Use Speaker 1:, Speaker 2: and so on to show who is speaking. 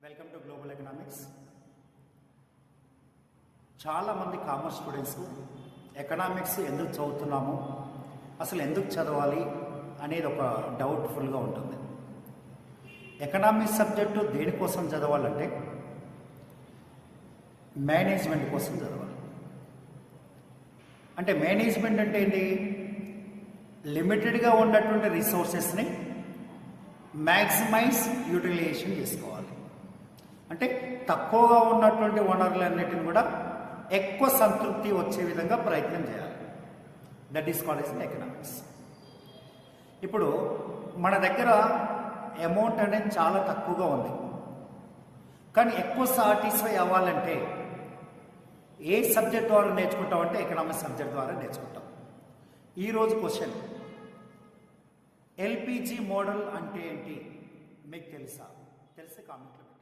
Speaker 1: Welcome to global economics. చాలామంది commerce students economics ఎందుకు చదువుతున్నాము, అసలు ఎందుకు చదవాలి అనేది ఒక డౌట్ఫుల్గా ఉంటుంది. ఎకనామిక్స్ సబ్జెక్టు దేనికోసం చదవాలంటే మేనేజ్మెంట్ కోసం చదవాలి. అంటే మేనేజ్మెంట్ అంటే ఏంటి? లిమిటెడ్గా ఉన్నటువంటి రిసోర్సెస్ని మ్యాక్సిమైజ్ యూటిలైజేషన్ చేసుకోవాలి. అంటే తక్కువగా ఉన్నటువంటి వనరులన్నిటిని కూడా ఎక్కువ సంతృప్తి వచ్చే విధంగా ప్రయత్నం చేయాలి. That is called in economics. ఇప్పుడు మన దగ్గర అమౌంట్ అనేది చాలా తక్కువగా ఉంది, కానీ ఎక్కువ సాటిస్ఫై అవ్వాలంటే ఏ సబ్జెక్ట్ ద్వారా నేర్చుకుంటామంటే ఎకనామిక్స్ సబ్జెక్ట్ ద్వారా నేర్చుకుంటాం. ఈరోజు క్వశ్చన్, ఎల్పిజి మోడల్ అంటే ఏంటి మీకు తెలిస్తే కామెంట్లో పెట్టండి.